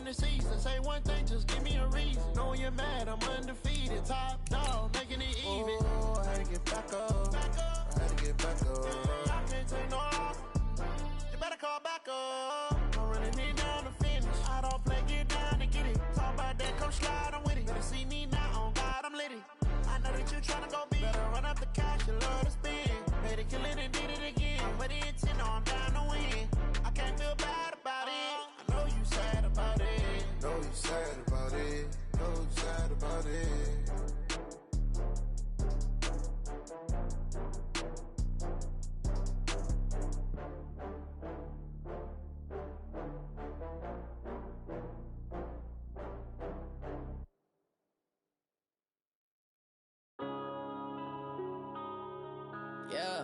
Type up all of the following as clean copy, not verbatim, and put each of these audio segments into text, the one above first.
the season. Say one thing, just give me a reason. Know you're mad, I'm undefeated. Top dog, making it even. Oh, I had to get back up. I had to get back up. I can't take no loss. You better call back up. I'm running it down to finish. I don't play, get down and get it. Talk about that, come slide, I'm with it. Better see me now, on God, I'm litty. I know that you tryna go big. Better run up the cash, you love to spend. Made it, kill it, and did it again. But the intent, no, I'm down to win. I can't feel bad about it. I know you sad about it. Know you sad about it. Know you sad about it. Yeah.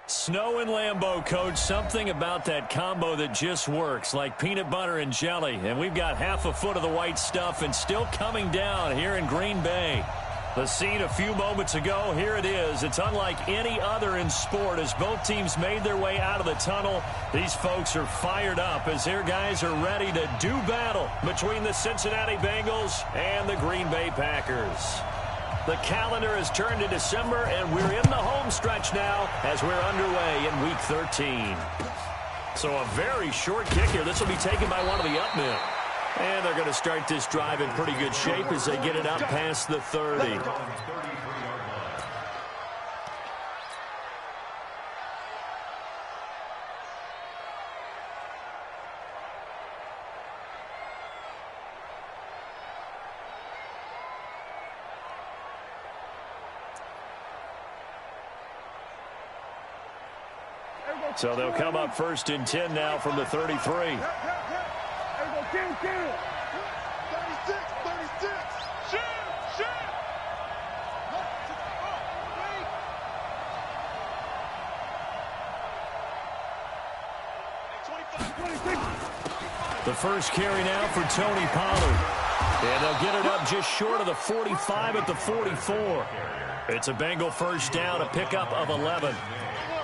Snow and Lambeau, Coach. Something about that combo that just works, like peanut butter and jelly. And we've got half a foot of the white stuff and still coming down here in Green Bay. The scene a few moments ago, here it is. It's unlike any other in sport as both teams made their way out of the tunnel. These folks are fired up as their guys are ready to do battle between the Cincinnati Bengals and the Green Bay Packers. The calendar has turned to December, and we're in the home stretch now as we're underway in Week 13. So a very short kick here. This will be taken by one of the up men. And they're going to start this drive in pretty good shape as they get it up past the 30. So they'll come up first and 10 now from the 33. 36, 36. Shoot, shoot. The first carry now for Tony Pollard. And they'll get it up just short of the 45 at the 44. It's a Bengal first down, a pickup of 11.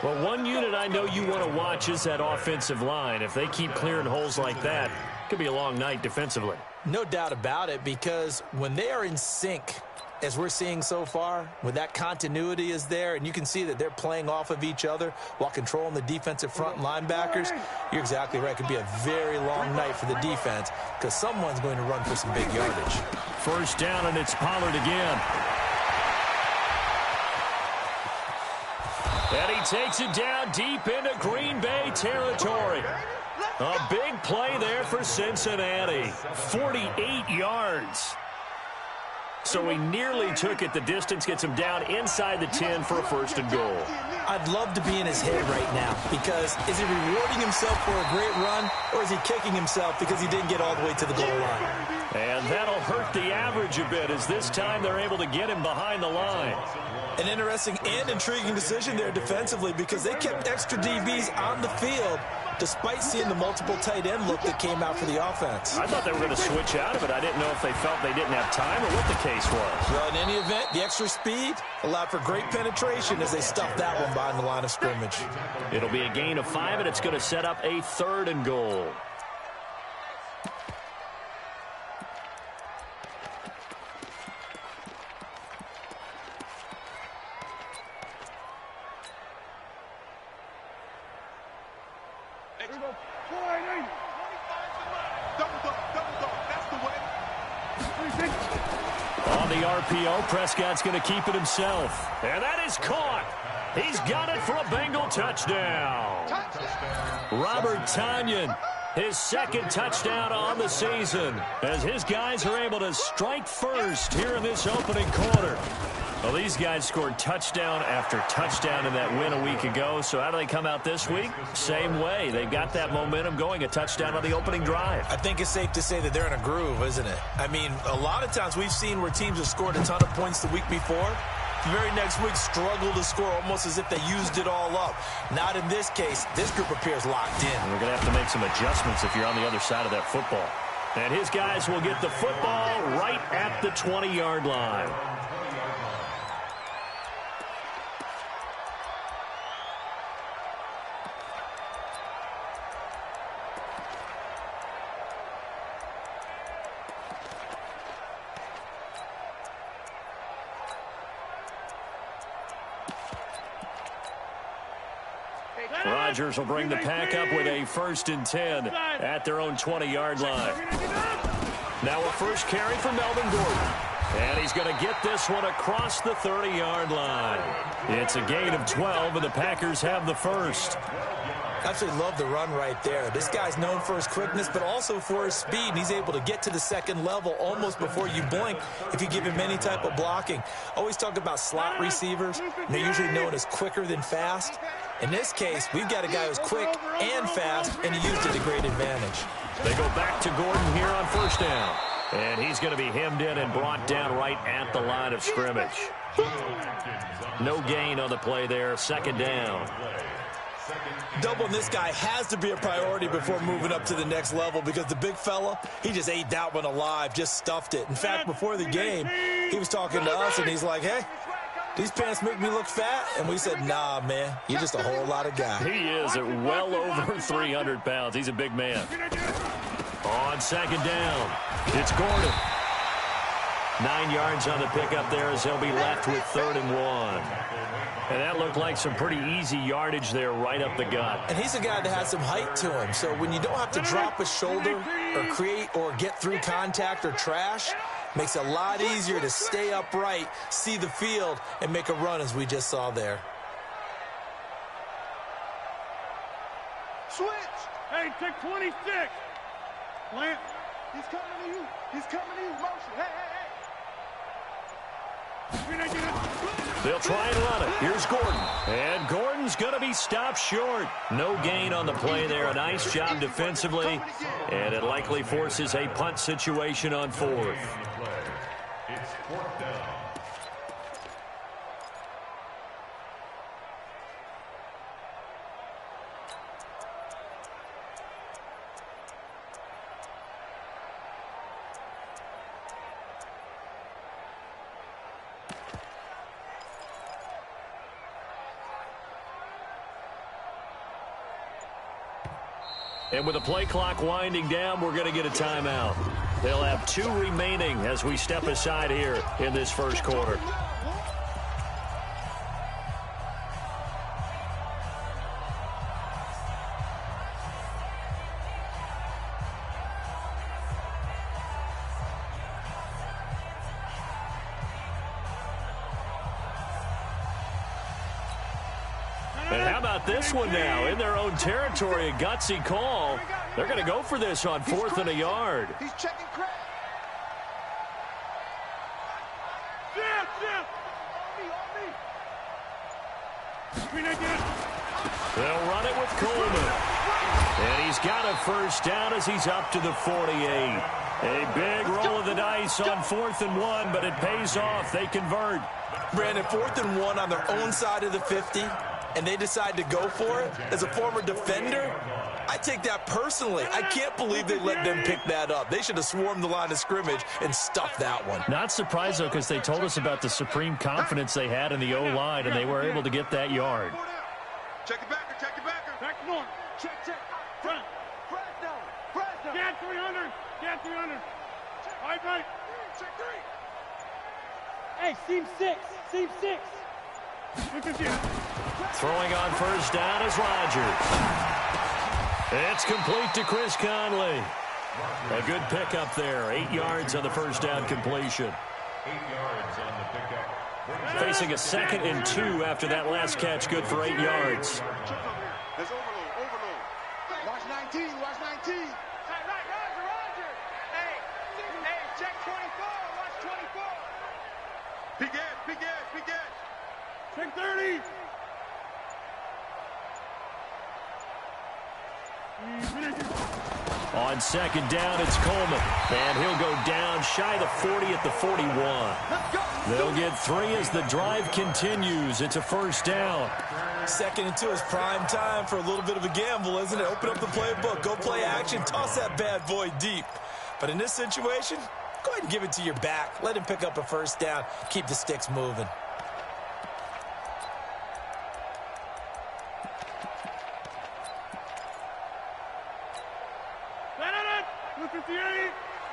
Well, one unit I know you want to watch is that offensive line. If they keep clearing holes like that, it could be a long night defensively. No doubt about it, because when they are in sync, as we're seeing so far, when that continuity is there, and you can see that they're playing off of each other while controlling the defensive front linebackers, you're exactly right. It could be a very long night for the defense because someone's going to run for some big yardage. First down, and it's Pollard again. And he takes it down deep into Green Bay territory. A big play there for Cincinnati. 48 yards. So he nearly took it the distance, gets him down inside the 10 for a first and goal. I'd love to be in his head right now, because is he rewarding himself for a great run, or is he kicking himself because he didn't get all the way to the goal line? And that'll hurt the average a bit, as this time they're able to get him behind the line. An interesting and intriguing decision there defensively, because they kept extra DBs on the field despite seeing the multiple tight end look that came out for the offense. I thought they were going to switch out of it. I didn't know if they felt they didn't have time or what the case was. Well, in any event, the extra speed allowed for great penetration as they stuffed that one behind the line of scrimmage. It'll be a gain of 5, and it's going to set up a third and goal. On the RPO, Prescott's going to keep it himself. And that is caught. He's got it for a Bengal touchdown. Robert Tonyan, his second touchdown on the season, as his guys are able to strike first here in this opening quarter. Well, these guys scored touchdown after touchdown in that win a week ago. So how do they come out this week? Same way. They've got that momentum going, a touchdown on the opening drive. I think it's safe to say that they're in a groove, isn't it? I mean, a lot of times we've seen where teams have scored a ton of points the week before. The very next week struggle to score almost as if they used it all up. Not in this case. This group appears locked in. And we're going to have to make some adjustments if you're on the other side of that football. And his guys will get the football right at the 20-yard line. Rodgers will bring the pack up with a 1st and 10 at their own 20-yard line. Now a first carry for Melvin Gordon. And he's going to get this one across the 30-yard line. It's a gain of 12, and the Packers have the first. Absolutely love the run right there. This guy's known for his quickness, but also for his speed. And he's able to get to the second level almost before you blink if you give him any type of blocking. Always talk about slot receivers. They're usually known as quicker than fast. In this case, we've got a guy who's quick and fast, and he used it to great advantage. They go back to Gordon here on first down. And he's going to be hemmed in and brought down right at the line of scrimmage. No gain on the play there. 2nd down. Doubling this guy has to be a priority before moving up to the next level because the big fella, he just ate that one alive, just stuffed it. In fact, before the game, he was talking to us, and he's like, hey, these pants make me look fat. And we said, nah, man, you're just a whole lot of guy. He is at well over 300 pounds. He's a big man. On 2nd down, it's Gordon. 9 yards on the pickup there as he'll be left with 3rd and 1. And that looked like some pretty easy yardage there right up the gut. And he's a guy that has some height to him. So when you don't have to drop a shoulder or create or get through contact or trash, makes it a lot easier to stay upright, see the field, and make a run as we just saw there. Switch. Hey, take 26. Lance. He's coming to you. He's coming to you. Motion. Hey, hey, hey. They'll try and run it. Here's Gordon. And Gordon's going to be stopped short. No gain on the play there. A nice job defensively. And it likely forces a punt situation on 4th. It's 4th down. And with the play clock winding down, we're going to get a timeout. They'll have 2 remaining as we step aside here in this first quarter. And how about this one now? In their own territory, a gutsy call. They're going to go for this on 4th and a yard. He's checking Craig. They'll run it with Coleman. And he's got a first down as he's up to the 48. A big roll of the dice on 4th and 1, but it pays off. They convert. Brandon, 4th and 1 on their own side of the 50. And they decide to go for it. As a former defender, I take that personally. I can't believe they let them pick that up. They should have swarmed the line of scrimmage and stuffed that one. Not surprised, though, because they told us about the supreme confidence they had in the O-line, and they were able to get that yard. Check it backer, check it backer. Back north. Check, check. Front. Fresno. Get 300. Get 300. Right. Check 3. Hey, seam 6. Seam 6. Throwing on first down is Rodgers. It's complete to Chris Conley. A good pickup there. 8 yards on the first down completion. 8 yards on the pickup. Facing a 2nd and 2 after that last catch. Good for 8 yards. There's overload. Watch 19. Hey, right, Roger. Hey, check 24. Watch 24. Big edge. Check 30. On 2nd down, it's Coleman. And he'll go down shy of the 40 at the 41. They'll get 3 as the drive continues. It's a first down. 2nd and 2 is prime time for a little bit of a gamble, isn't it? Open up the playbook, go play action, toss that bad boy deep. But in this situation, go ahead and give it to your back. Let him pick up a first down. Keep the sticks moving.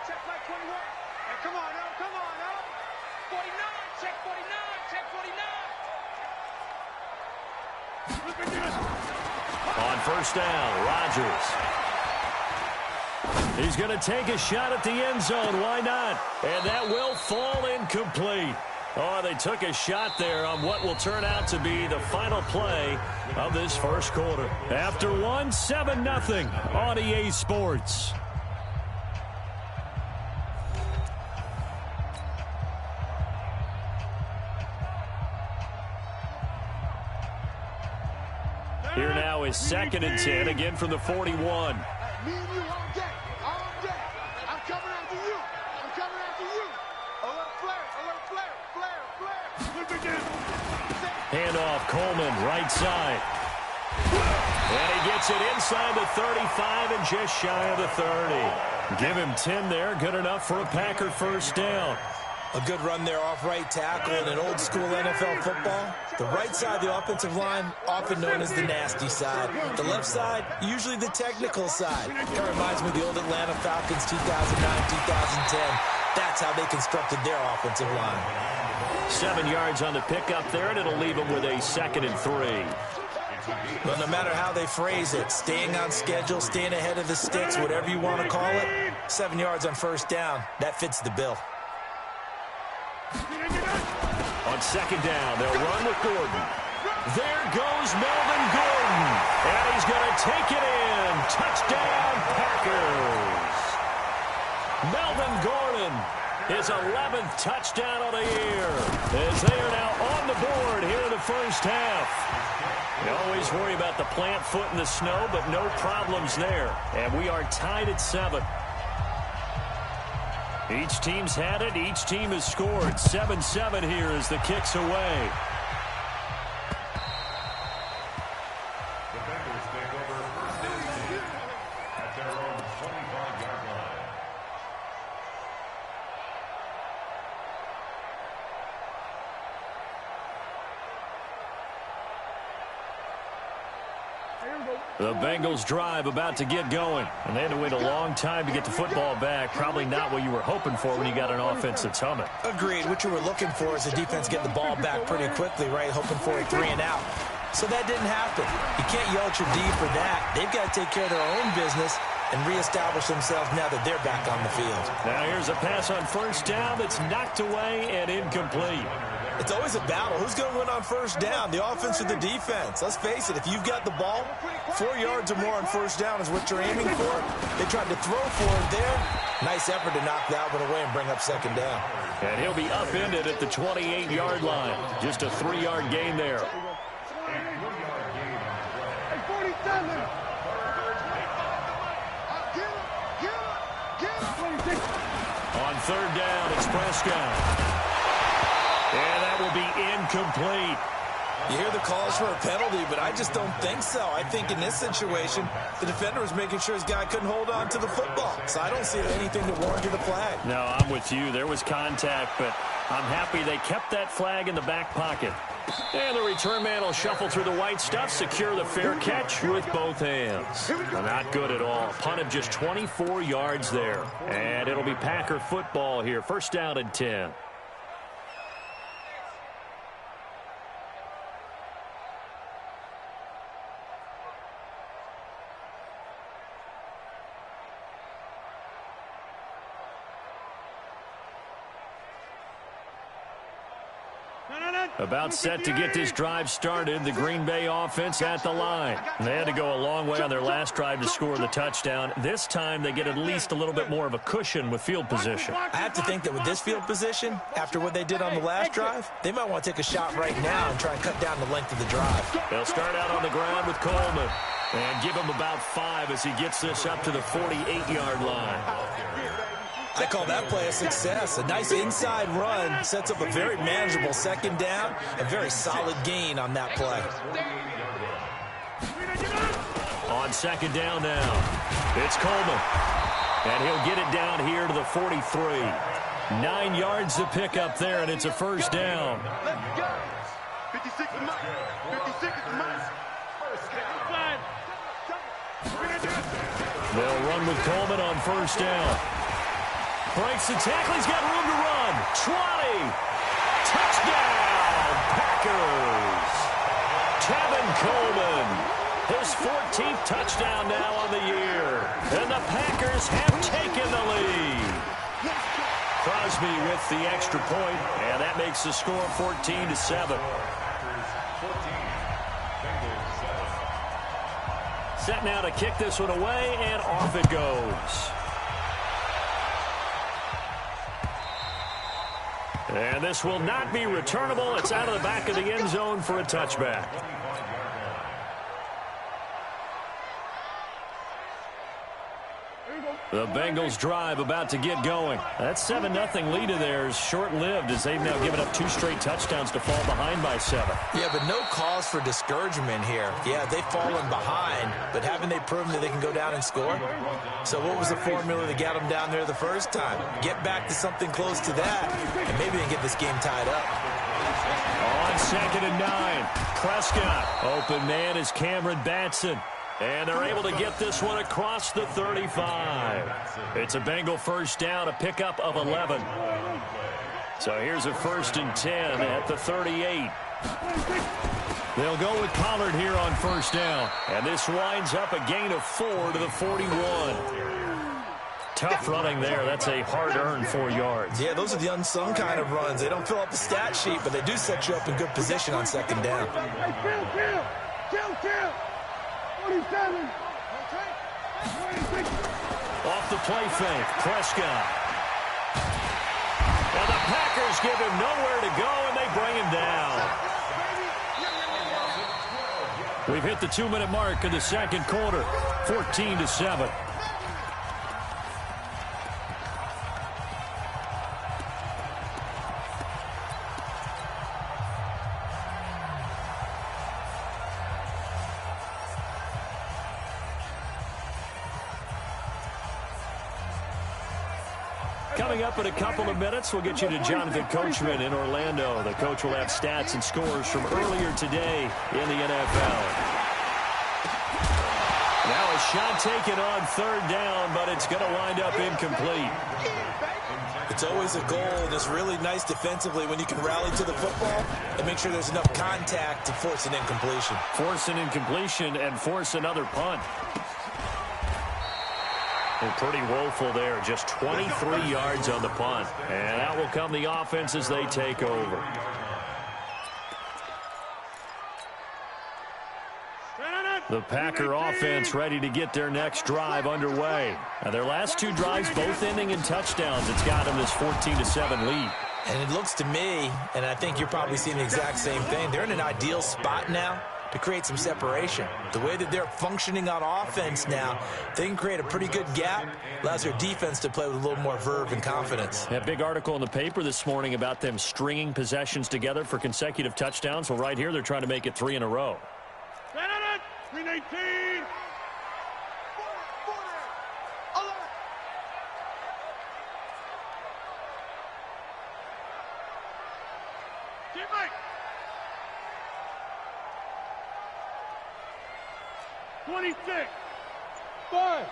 Check like 21. Hey, come on now. 49. Check 49. On first down. Rodgers. He's going to take a shot at the end zone. Why not? And that will fall incomplete. Oh, they took a shot there on what will turn out to be the final play of this first quarter. After 7-0 on EA Sports. Here now is 2nd and 10, again from the 41. Me and you all day, all day. I'm coming after you. I'm coming after you. Alert flare. Handoff, Coleman, right side. And he gets it inside the 35 and just shy of the 30. Give him 10 there, good enough for a Packer first down. A good run there off right tackle in an old-school NFL football. The right side of the offensive line, often known as the nasty side. The left side, usually the technical side. That reminds me of the old Atlanta Falcons 2009-2010. That's how they constructed their offensive line. 7 yards on the pickup there, and it'll leave them with a 2nd and 3. But no matter how they phrase it, staying on schedule, staying ahead of the sticks, whatever you want to call it, 7 yards on first down, that fits the bill. On 2nd down, they'll run with Gordon. There goes Melvin Gordon. And he's going to take it in. Touchdown, Packers. Melvin Gordon, his 11th touchdown of the year. As they are now on the board here in the first half. You always worry about the plant foot in the snow, but no problems there. And we are tied at 7. Each team's had it. Each team has scored. 7-7 here as the kick's away. The Packers take over first and 10 at their own 25-yard line. The Bengals drive about to get going. And they had to wait a long time to get the football back. Probably not what you were hoping for when you got an offense that's humming. Agreed. What you were looking for is the defense getting the ball back pretty quickly, right? Hoping for a 3 and out. So that didn't happen. You can't yell at your D for that. They've got to take care of their own business and reestablish themselves now that they're back on the field. Now here's a pass on first down that's knocked away and incomplete. It's always a battle. Who's going to win on first down, the offense or the defense? Let's face it, if you've got the ball, 4 yards or more on first down is what you're aiming for. They tried to throw for it there. Nice effort to knock that one away and bring up 2nd down. And he'll be upended at the 28-yard line. Just a 3-yard gain there. On 3rd down, it's Prescott. And that will be incomplete. You hear the calls for a penalty, but I just don't think so. I think in this situation, the defender was making sure his guy couldn't hold on to the football. So I don't see anything that warranted a flag. No, I'm with you. There was contact, but I'm happy they kept that flag in the back pocket. And the return man will shuffle through the white stuff, secure the fair catch with both hands. Not good at all. Punt of just 24 yards there. And it'll be Packer football here. First down and 10. About set to get this drive started, the Green Bay offense at the line. They had to go a long way on their last drive to score the touchdown. This time they get at least a little bit more of a cushion with field position. I have to think that with this field position, after what they did on the last drive, they might want to take a shot right now and try and cut down the length of the drive. They'll start out on the ground with Coleman and give him about 5 as he gets this up to the 48-yard line. I call that play a success. A nice inside run sets up a very manageable 2nd down, a very solid gain on that play. On 2nd down now, it's Coleman. And he'll get it down here to the 43. 9 yards to pick up there, and it's a first down. 56 is mine. 56 is mine. They'll run with Coleman on first down. Breaks the tackle. He's got room to run. 20. Touchdown, Packers. Tevin Coleman His 14th touchdown now on the year. And the Packers have taken the lead. Crosby with the extra point, and that makes the score 14-7. Set now to kick this one away, and off it goes. And this will not be returnable. It's out of the back of the end zone for a touchback. The Bengals drive about to get going. That 7-0 lead of theirs short-lived as they've now given up 2 straight touchdowns to fall behind by 7. Yeah, but no cause for discouragement here. Yeah, they've fallen behind, but haven't they proven that they can go down and score? So what was the formula that got them down there the first time? Get back to something close to that, and maybe they can get this game tied up. On 2nd and 9, Prescott. Open man is Cameron Batson. And they're able to get this one across the 35. It's a Bengal first down, a pickup of 11. So here's a 1st and 10 at the 38. They'll go with Pollard here on first down. And this winds up a gain of 4 to the 41. Tough running there. That's a hard-earned 4 yards. Yeah, those are the unsung kind of runs. They don't fill up the stat sheet, but they do set you up in good position on 2nd down. Kill. 27. Off the play fake, Prescott. And the Packers give him nowhere to go, and they bring him down. We've hit the 2-minute mark of the second quarter, 14-7. Coming up in a couple of minutes, we'll get you to Jonathan Coachman in Orlando. The coach will have stats and scores from earlier today in the NFL. Now a shot taken on 3rd down, but it's going to wind up incomplete. It's always a goal, and it's really nice defensively when you can rally to the football and make sure there's enough contact to force an incompletion. Force an incompletion and force another punt. Well, pretty woeful there. Just 23 yards on the punt. And out will come the offense as they take over. The Packer offense ready to get their next drive underway. Now, their last 2 drives both ending in touchdowns. It's got them this 14-7 lead. And it looks to me, and I think you're probably seeing the exact same thing, they're in an ideal spot now to create some separation. The way that they're functioning on offense now, they can create a pretty good gap, allows their defense to play with a little more verve and confidence. That big article in the paper this morning about them stringing possessions together for consecutive touchdowns. Well, right here, they're trying to make it 3 in a row. 319. Teammate. 26. 5.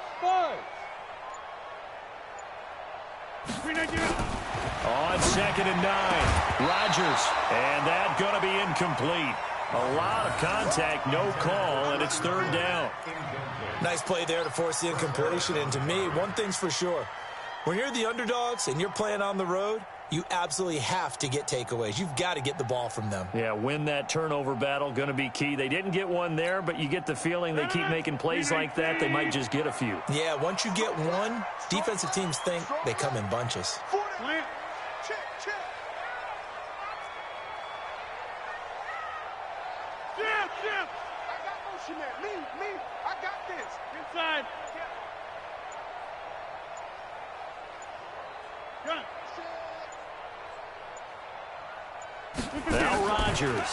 319. On 2nd and 9, Rodgers. And that going to be incomplete. A lot of contact, no call, and it's 3rd down. Nice play there to force the incompletion. And to me, one thing's for sure. When you're the underdogs and you're playing on the road, you absolutely have to get takeaways. You've got to get the ball from them. Yeah, win that turnover battle, going to be key. They didn't get one there, but you get the feeling they keep making plays like that, they might just get a few. Yeah, once you get one, defensive teams think they come in bunches. Check. Jim. I got motion there. Me. I got this. Inside. Gun. Now Rodgers.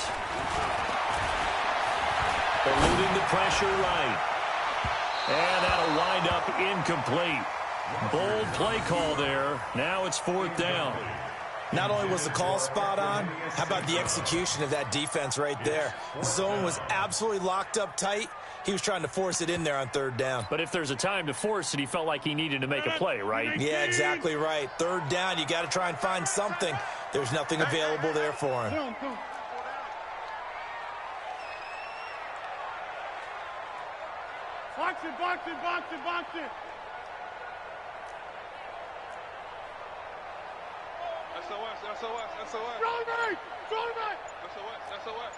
Eluding the pressure right. And that'll wind up incomplete. Bold play call there. Now it's 4th down. Not only was the call spot on, how about the execution of that defense right there? The zone was absolutely locked up tight. He was trying to force it in there on 3rd down. But if there's a time to force it, he felt like he needed to make a play, right? Yeah, exactly right. 3rd down, you got to try and find something. There's nothing available there for him. Box it, box it, box it, box it. SOS, SOS, SOS. Throw back! Throw back! SOS, SOS.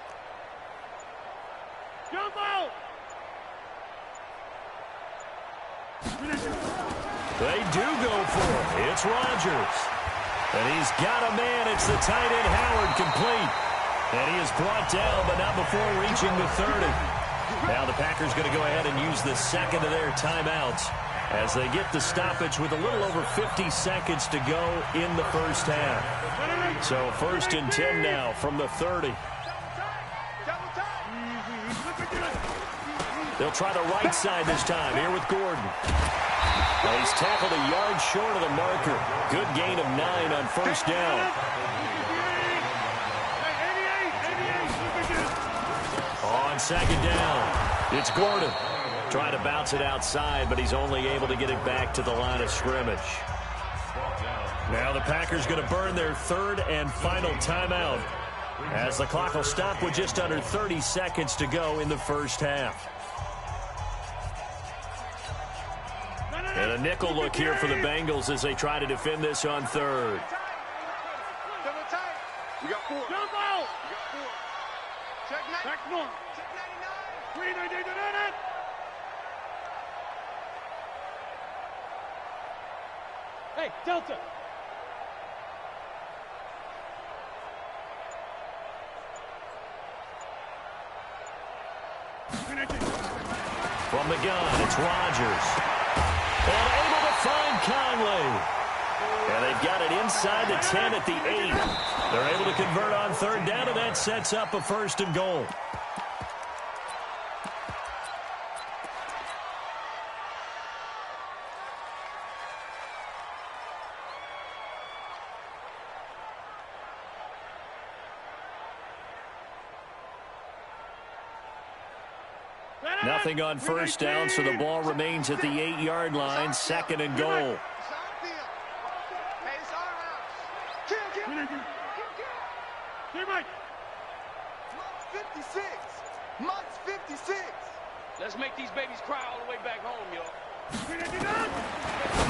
Jump out! They do go for it. It's Rodgers. And he's got a man. It's the tight end, Howard, complete. And he is brought down, but not before reaching the 30. Now the Packers going to go ahead and use the second of their timeouts as they get the stoppage with a little over 50 seconds to go in the first half. So 1st and 10 now from the 30. They'll try the right side this time here with Gordon. Well, he's tackled a yard short of the marker. Good gain of 9 on first down. On second down, it's Gordon. Trying to bounce it outside, but he's only able to get it back to the line of scrimmage. Now the Packers going to burn their 3rd and final timeout as the clock will stop with just under 30 seconds to go in the first half. And a nickel look here for the Bengals as they try to defend this on 3rd. We got 4. Jump out! We got 4. Check 9. Back north. Check 99. Green, they did it. Hey, Delta. From the gun, it's Rodgers. And able to find Conley. And they've got it inside the 10 at the 8. They're able to convert on 3rd down, and that sets up a 1st and goal. Nothing on first down, so the ball remains at the 8-yard line. 2nd and goal. Hey, it's our house. Kill. Here, Mike. Months 56. Months 56. Let's make these babies cry all the way back home, y'all.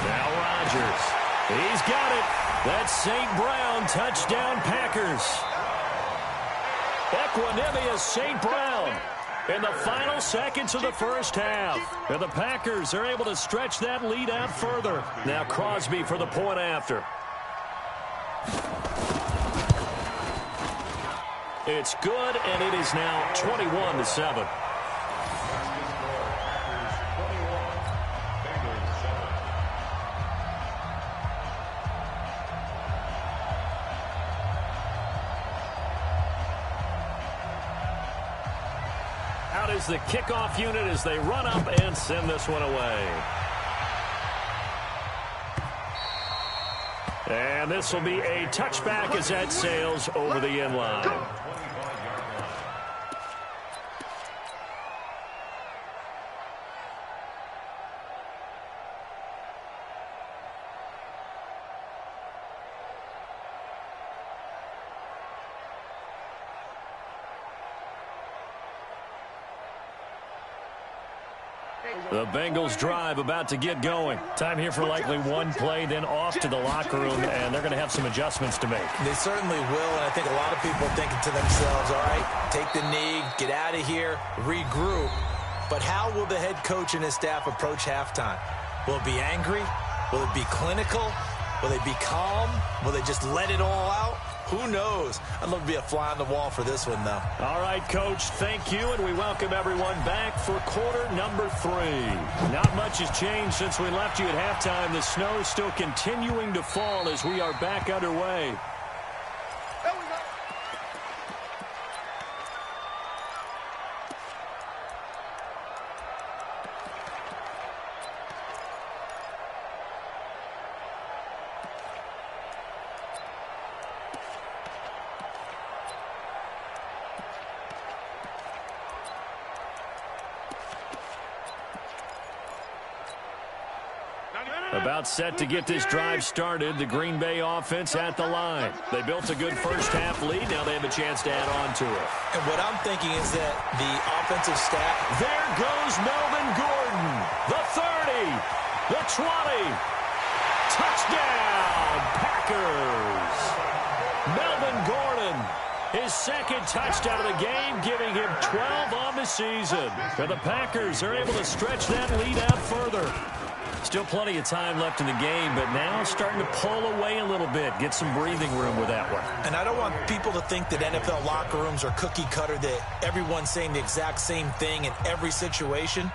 Now Rodgers. He's got it. That's St. Brown. Touchdown, Packers. Equanimous St. Brown in the final seconds of the first half. And the Packers are able to stretch that lead out further. Now Crosby for the point after. It's good, and it is now 21-7. Out is the kickoff unit as they run up and send this one away. And this will be a touchback as that sails over the end line. The Bengals drive about to get going. Time here for likely one play, then off to the locker room, and they're going to have some adjustments to make. They certainly will, and I think a lot of people are thinking to themselves, all right, take the knee, get out of here, regroup. But how will the head coach and his staff approach halftime? Will it be angry? Will it be clinical? Will they be calm? Will they just let it all out? Who knows? I'd love to be a fly on the wall for this one, though. All right, Coach, thank you, and we welcome everyone back for quarter number 3. Not much has changed since we left you at halftime. The snow is still continuing to fall as we are back underway. About set to get this drive started. The Green Bay offense at the line. They built a good first half lead. Now they have a chance to add on to it. And what I'm thinking is that the offensive staff... There goes Melvin Gordon. Gordon, the 30, the 20. Touchdown, Packers. Melvin Gordon, his second touchdown of the game, giving him 12 on the season. And the Packers are able to stretch that lead out further. Still plenty of time left in the game, but now starting to pull away a little bit. Get some breathing room with that one. And I don't want people to think that NFL locker rooms are cookie cutter, that everyone's saying the exact same thing in every situation.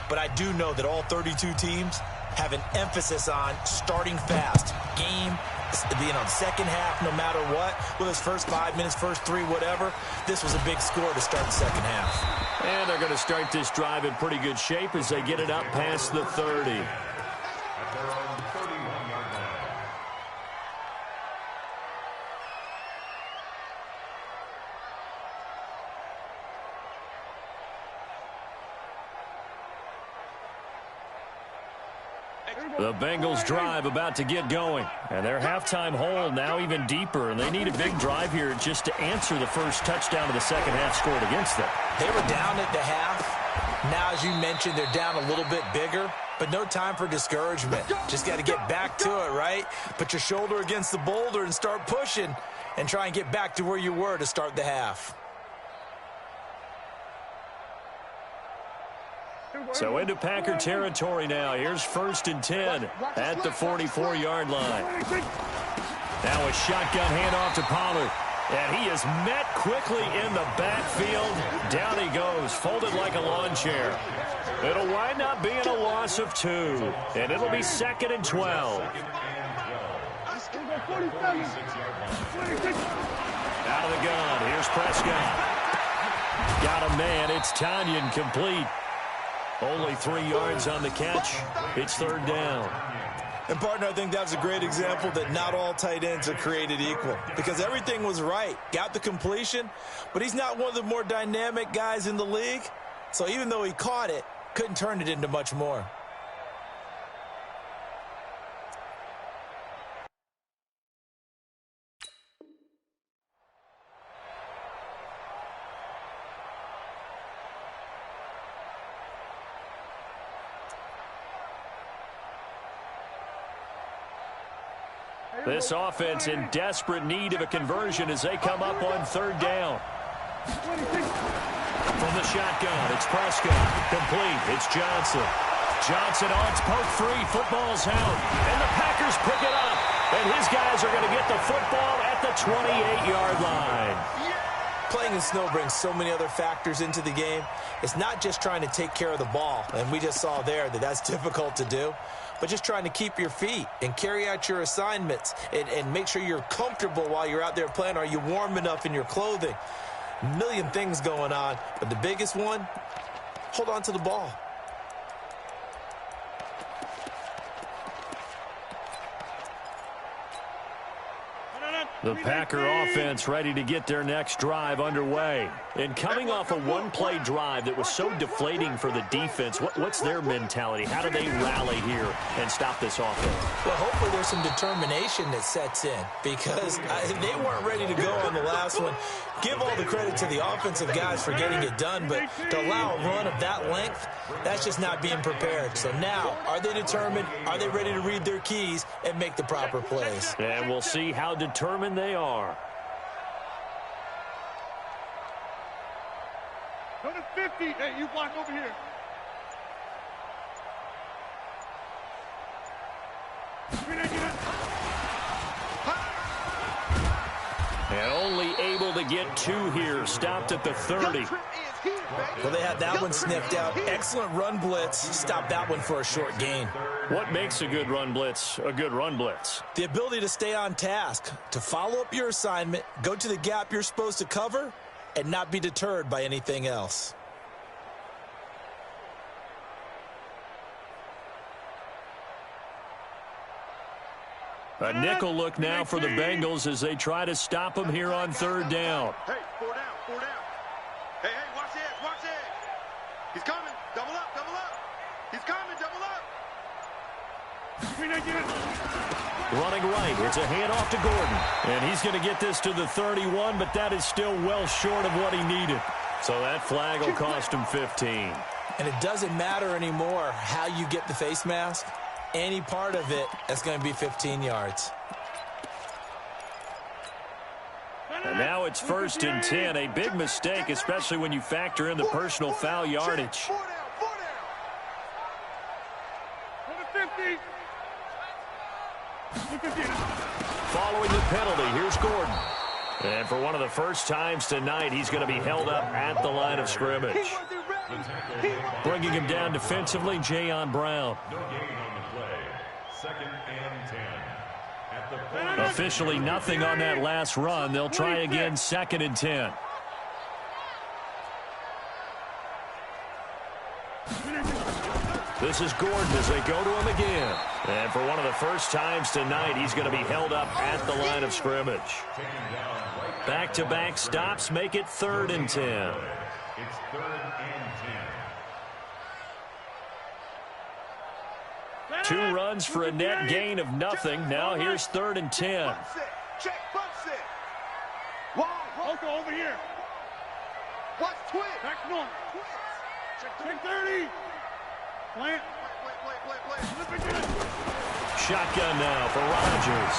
But I do know that all 32 teams have an emphasis on starting fast. Game, second half, no matter what. With his first 5 minutes, first 3, whatever. This was a big score to start the second half. And they're going to start this drive in pretty good shape as they get it up past the 30. At their own 31-yard line. The Bengals drive about to get going. And their halftime hole now even deeper. And they need a big drive here just to answer the first touchdown of the second half scored against them. They were down at the half. Now, as you mentioned, they're down a little bit bigger. But no time for discouragement. Just got to get back to it, right? Put your shoulder against the boulder and start pushing. And try and get back to where you were to start the half. So into Packer territory now. Here's 1st and 10 at the 44-yard line. Now a shotgun handoff to Pollard. And he is met quickly in the backfield. Down he goes, folded like a lawn chair. It'll wind up being a loss of 2. And it'll be 2nd and 12. Out of the gun. Here's Prescott. Got a man. It's Tanyan complete. Only 3 yards on the catch. It's 3rd down. And, partner, I think that was a great example that not all tight ends are created equal. Because everything was right. Got the completion, but he's not one of the more dynamic guys in the league. So even though he caught it, couldn't turn it into much more. This offense in desperate need of a conversion as they come up on 3rd down. From the shotgun, it's Prescott. Complete. It's Johnson. Johnson on its poke free. Football's out. And the Packers pick it up. And his guys are going to get the football at the 28-yard line. Playing in snow brings so many other factors into the game. It's not just trying to take care of the ball. And we just saw there that that's difficult to do. But just trying to keep your feet and carry out your assignments and make sure you're comfortable while you're out there playing. Are you warm enough in your clothing? A million things going on. But the biggest one, hold on to the ball. The Packer offense ready to get their next drive underway. And coming off a one-play drive that was so deflating for the defense, what's their mentality? How do they rally here and stop this offense? Well, hopefully there's some determination that sets in because they weren't ready to go on the last one. Give all the credit to the offensive guys for getting it done, but to allow a run of that length, that's just not being prepared. So now, are they determined? Are they ready to read their keys and make the proper plays? And we'll see how determined they are. Go to 50. Hey, you block over here. And only able to get 2 here. Stopped at the 30. Well, they had that one sniffed out. Excellent run blitz. Stopped that one for a short gain. What makes a good run blitz a good run blitz? The ability to stay on task, to follow up your assignment, go to the gap you're supposed to cover, and not be deterred by anything else. A nickel look now for the Bengals as they try to stop him here on 3rd down. Hey, 4 down, 4 down. Hey, watch the edge, watch the edge. He's coming. Double up, double up. He's coming, double up. Running right, it's a handoff to Gordon. And he's going to get this to the 31, but that is still well short of what he needed. So that flag will cost him 15. And it doesn't matter anymore how you get the face mask. Any part of it is going to be 15 yards. And now it's 1st and 10. A big mistake, especially when you factor in the personal foul yardage. Following the penalty, here's Gordon. And for one of the first times tonight, he's going to be held up at the line of scrimmage. Bringing him down defensively, Jayon Brown. No gain on the play. 2nd and 10. At the Officially nothing on that last run. They'll try again, 2nd and 10. This is Gordon as they go to him again. And for one of the first times tonight, he's going to be held up at the line of scrimmage. Back-to-back stops make it 3rd and 10. It's 3rd and 10. 2 runs for a net gain of nothing. Now here's 3rd and 10. Check, bump set. Loco over here. Watch twitch. Back to normal. Check 30. Plant. Shotgun now for Rodgers.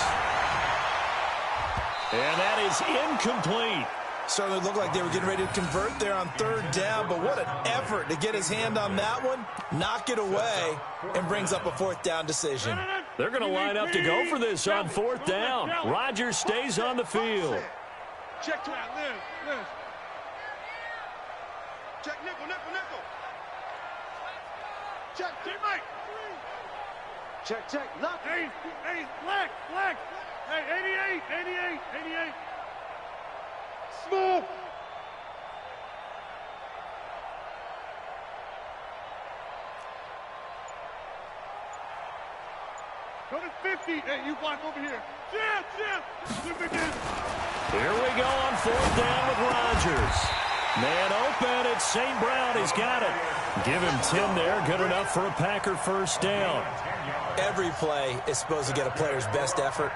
And that is incomplete. Certainly looked like they were getting ready to convert there on 3rd down, but what an effort to get his hand on that one, knock it away, and brings up a 4th down decision. They're going to line up to go for this on 4th down. Rodgers stays on the field. Check to out, Liz. Check nickel. Check, teammate. Check. Lock. Hey, black. Hey, 88. Small. Go to 50. Hey, you block over here. Jeff. Here we go on 4th down with Rodgers. Man open, it's St. Brown. He's got it. Give him 10 there. Good enough for a Packer 1st down. Every play is supposed to get a player's best effort,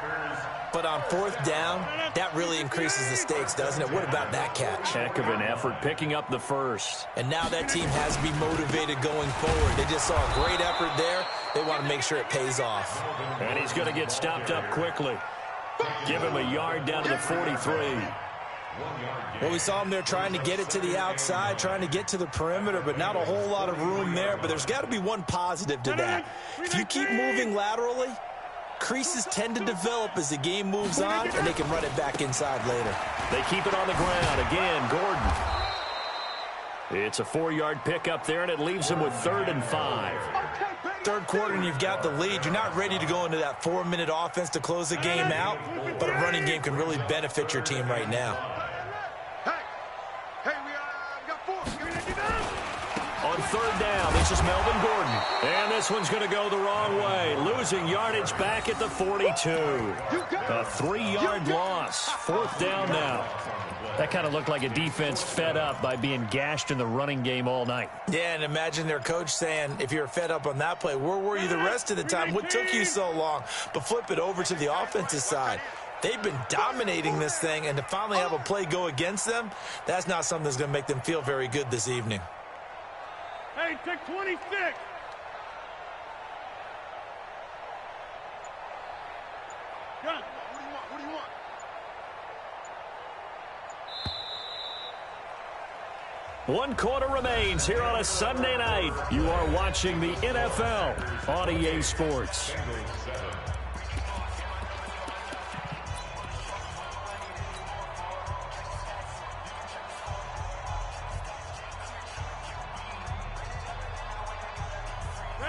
but on 4th down, that really increases the stakes, doesn't it? What about that catch? Heck of an effort picking up the 1st. And now that team has to be motivated going forward. They just saw a great effort there. They want to make sure it pays off. And he's going to get stopped up quickly. Give him a yard down to the 43. Well, we saw him there trying to get it to the outside, trying to get to the perimeter, but not a whole lot of room there. But there's got to be one positive to that. If you keep moving laterally, creases tend to develop as the game moves on, and they can run it back inside later. They keep it on the ground. Again, Gordon. It's a 4-yard pickup there, and it leaves him with 3rd and 5. 3rd quarter, and you've got the lead. You're not ready to go into that 4-minute offense to close the game out, but a running game can really benefit your team right now. Hey, we got 4. On 3rd down, this is Melvin Gordon. And this one's going to go the wrong way. Losing yardage back at the 42. A 3-yard loss. 4th down now. That kind of looked like a defense fed up by being gashed in the running game all night. Yeah, and imagine their coach saying, if you're fed up on that play, where were you the rest of the time? What took you so long? But flip it over to the offensive side. They've been dominating this thing, and to finally have a play go against them, that's not something that's going to make them feel very good this evening. Hey, take 26. Gun. What do you want? One quarter remains here on a Sunday night. You are watching the NFL on EA Sports.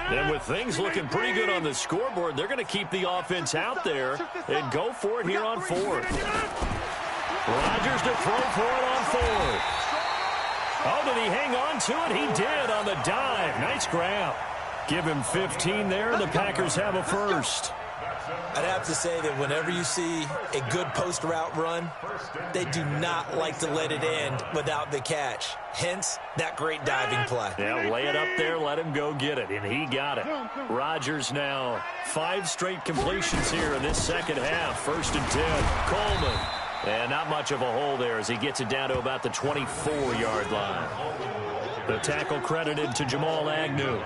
And with things looking pretty good on the scoreboard, they're going to keep the offense out there and go for it here on 4th. Rodgers to throw for it on 4th. Oh, did he hang on to it? He did on the dive. Nice grab. Give him 15 there, and the Packers have a 1st. I'd have to say that whenever you see a good post route run, they do not like to let it end without the catch. Hence, that great diving play. Yeah, lay it up there, let him go get it, and he got it. Rodgers now 5 straight completions here in this second half. 1st and 10. Coleman. And not much of a hole there as he gets it down to about the 24-yard line. The tackle credited to Jamal Agnew.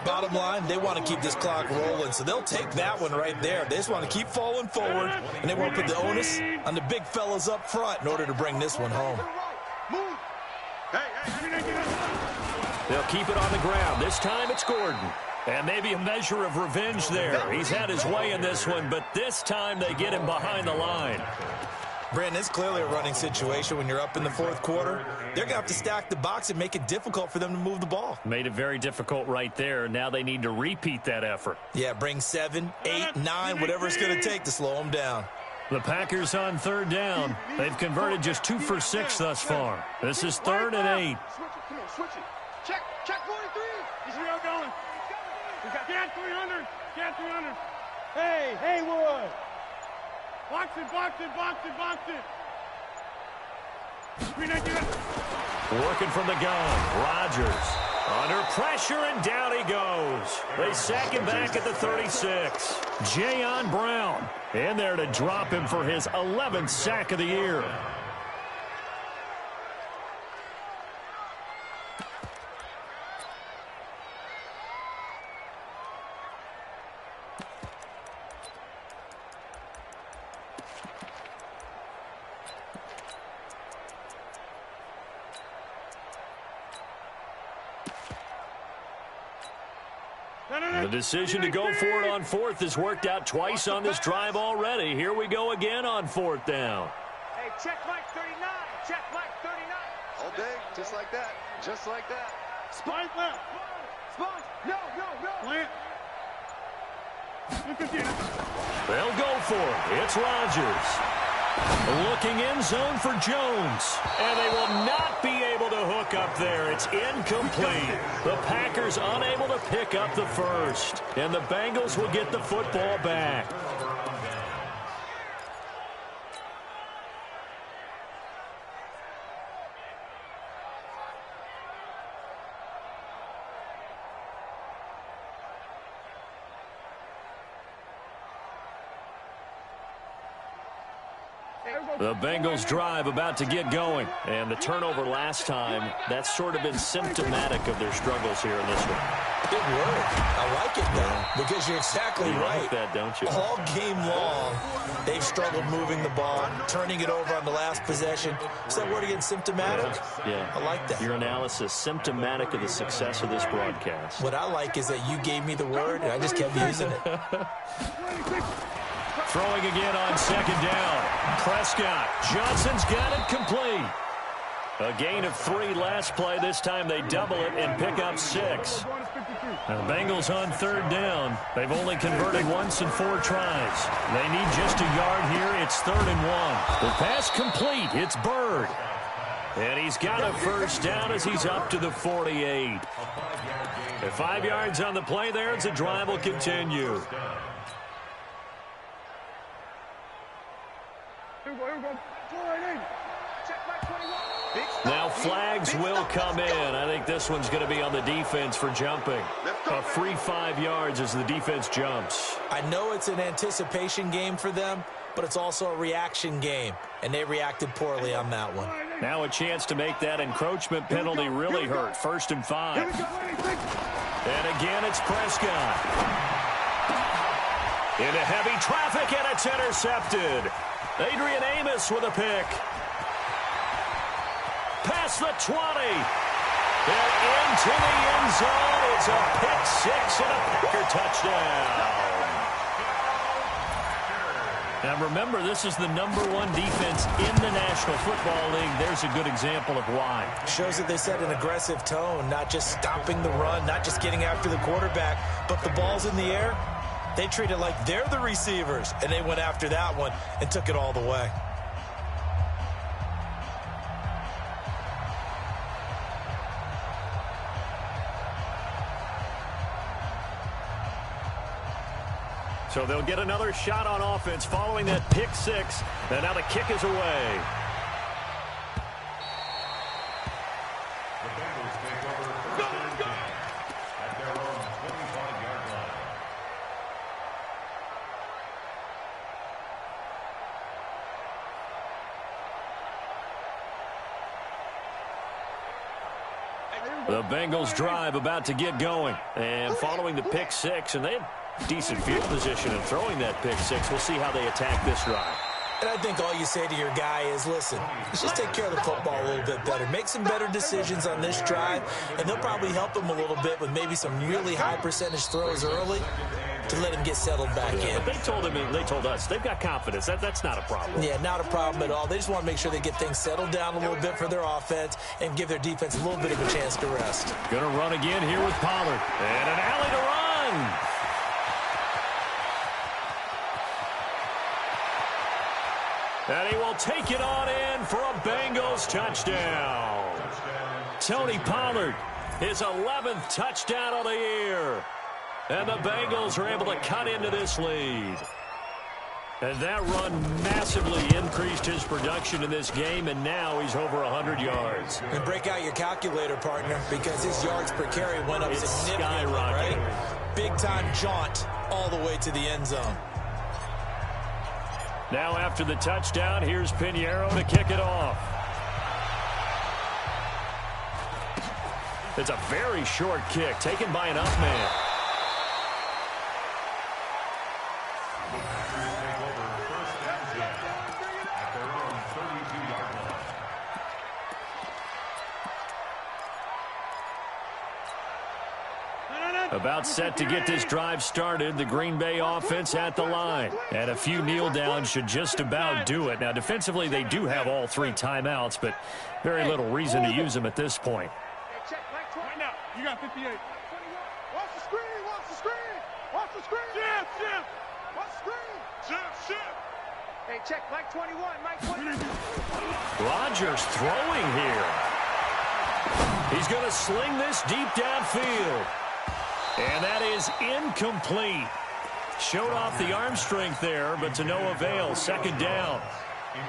Bottom line, they want to keep this clock rolling, so they'll take that one right there. They just want to keep falling forward, and they won't put the onus on the big fellas up front in order to bring this one home. They'll keep it on the ground. This time it's Gordon. And maybe a measure of revenge there. He's had his way in this one, but this time they get him behind the line. Brandon, it's clearly a running situation when you're up in the fourth quarter. They're going to have to stack the box and make it difficult for them to move the ball. Made it very difficult right there. Now they need to repeat that effort. Yeah, bring 7, 8, 9, whatever it's going to take to slow them down. The Packers on third down. They've converted just 2 for 6 thus far. This is 3rd and 8. Switch it. Check 43. He's real going. Get 300. Get 300. Hey, Haywood. Box it. Working from the gun. Rodgers under pressure, and down he goes. They sack him back at the 36. Jayon Brown in there to drop him for his 11th sack of the year. The decision to go for it on 4th has worked out twice on this drive already. Here we go again on 4th down. Hey, check Mike 39. Check Mike 39. All day, just like that. Just like that. Spine left. Spine. No. Plant. They'll go for it. It's Rodgers. Looking in zone for Jones. And they will not be able to hook up there. It's incomplete. The Packers unable to pick up the first. And the Bengals will get the football back. The Bengals drive about to get going. And the turnover last time, that's sort of been symptomatic of their struggles here in this one. Good work. I like it, though, because you're exactly right. Like that, don't you? All game long, they've struggled moving the ball, turning it over on the last possession. Is that word again, symptomatic? Yeah. I like that. Your analysis, symptomatic of the success of this broadcast. What I like is that you gave me the word, and I just kept using it. Throwing again on 2nd down. Prescott. Johnson's got it complete. A gain of 3 last play. This time they double it and pick up 6. The Bengals on 3rd down. They've only converted once in 4 tries. They need just a yard here. It's 3rd and 1. The pass complete. It's Bird. And he's got a first down as he's up to the 48. At 5 yards on the play there, the drive will continue. Now flags will come in. I think this one's going to be on the defense for jumping. A free 5 yards as the defense jumps. I know it's an anticipation game for them, but it's also a reaction game, and they reacted poorly on that one. Now a chance to make that encroachment penalty really hurt. 1st and 5. And again, it's Prescott. Into heavy traffic, and it's intercepted. Adrian Amos with a pick. Past the 20. And into the end zone. It's a pick 6 and a Packer touchdown. Now remember, this is the #1 defense in the National Football League. There's a good example of why. Shows that they set an aggressive tone, not just stopping the run, not just getting after the quarterback, but the ball's in the air. They treat it like they're the receivers, and they went after that one and took it all the way. So they'll get another shot on offense following that pick 6. And now the kick is away. The Bengals take over 1st and 10 at their own 25-yard line. Hey, The Bengals drive about to get going. And following the pick six, and they had decent field position in throwing that pick six. We'll see how they attack this drive. And I think all you say to your guy is, listen, let's just take care of the football a little bit better. Make some better decisions on this drive, and they'll probably help him a little bit with maybe some really high percentage throws early to let him get settled back in. But they told us they've got confidence. That's not a problem. Yeah, not a problem at all. They just want to make sure they get things settled down a little bit for their offense and give their defense a little bit of a chance to rest. Going to run again here with Pollard. And an alley to run. And he will take it on in for a Bengals touchdown. Tony Pollard, his 11th touchdown of the year. And the Bengals are able to cut into this lead. And that run massively increased his production in this game, and now he's over 100 yards. And break out your calculator, partner, because his yards per carry went up significantly, right? Big-time jaunt all the way to the end zone. Now after the touchdown, here's Pinheiro to kick it off. It's a very short kick taken by an up man. About set to get this drive started, the Green Bay offense at the line. And a few kneel downs should just about do it. Now, defensively, they do have all 3 timeouts, but very little reason to use them at this point. Right now, you got 58. Watch the screen, watch the screen, watch the screen. Shift. Watch the screen. Shift. Hey, check, Mike 21, Mike 21. Rodgers throwing here. He's going to sling this deep downfield. And that is incomplete. Showed off the arm strength there, but to no avail. Second down.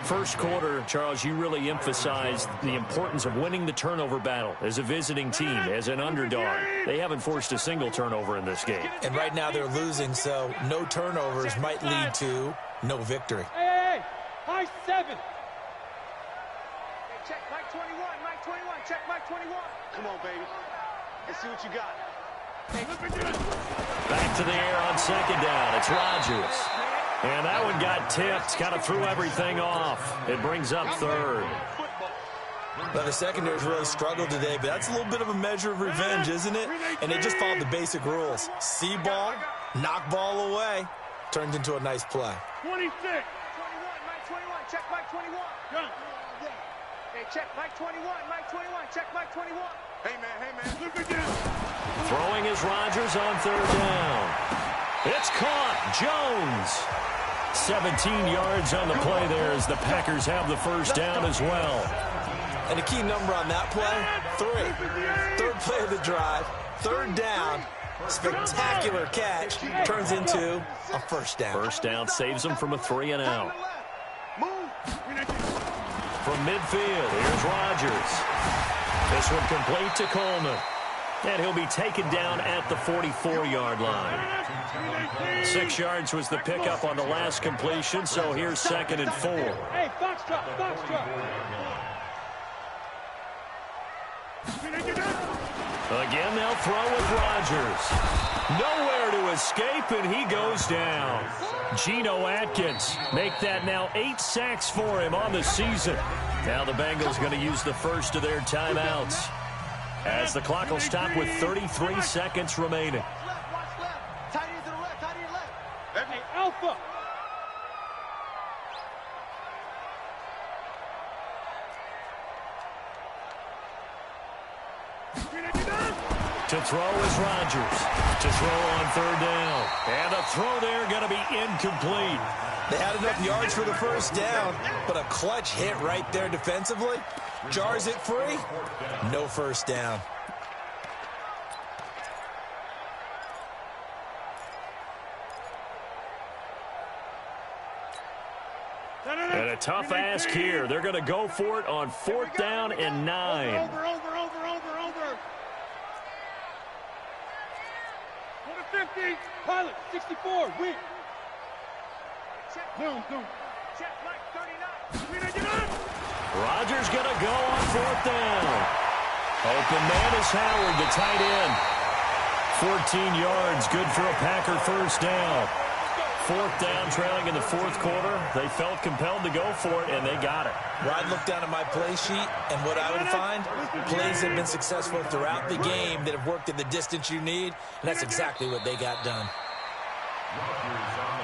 First quarter, Charles, you really emphasized the importance of winning the turnover battle as a visiting team, as an underdog. They haven't forced a single turnover in this game. And right now they're losing, so no turnovers might lead to no victory. Hey, high 7. Hey, check, Mike 21, Mike 21, check, Mike 21. Come on, baby. Let's see what you got. Back to the air on second down. It's Rodgers. And that one got tipped. Kind of threw everything off. It brings up third. Well, the secondary's really struggled today, but that's a little bit of a measure of revenge, isn't it? And they just followed the basic rules. See ball, knock ball away. Turned into a nice play. 26. 21, Mike 21, check, Mike 21. Gun. Hey, check, Mike 21, Mike 21, check, Mike 21. Hey, man. Look again. Throwing is Rodgers on third down. It's caught. Jones. 17 yards on the play there as the Packers have the first down as well. And a key number on that play, 3. Third play of the drive, third down, spectacular catch, turns into a first down. First down saves them from a 3 and out. From midfield, here's Rodgers. This one complete to Coleman. And he'll be taken down at the 44-yard line. 6 yards was the pickup on the last completion, so here's 2nd and 4. Hey, box drop. Again, they'll throw with Rodgers. Nowhere to escape, and he goes down. Geno Atkins make that now 8 sacks for him on the season. Now the Bengals going to use the first of their timeouts, as the clock will stop with 33 seconds remaining. Watch left. Tight end to the left, tight end left. Hey, Alpha. To throw is Rodgers. To throw on third down. And a throw there going to be incomplete. They had enough yards for the first down, but a clutch hit right there defensively. Jars it free. No first down. And a tough ask here. They're going to go for it on 4th down and 9. Over. 50. Pilot, 64, win. Zoom. Check, Mike 39. Rodgers going to go on 4th down. Open man is Howard, the tight end. 14 yards, good for a Packer first down. 4th down, trailing in the 4th quarter. They felt compelled to go for it, and they got it. Well, I'd look down at my play sheet, and what I would find, plays have been successful throughout the game that have worked at the distance you need, and that's exactly what they got done. Rodgers on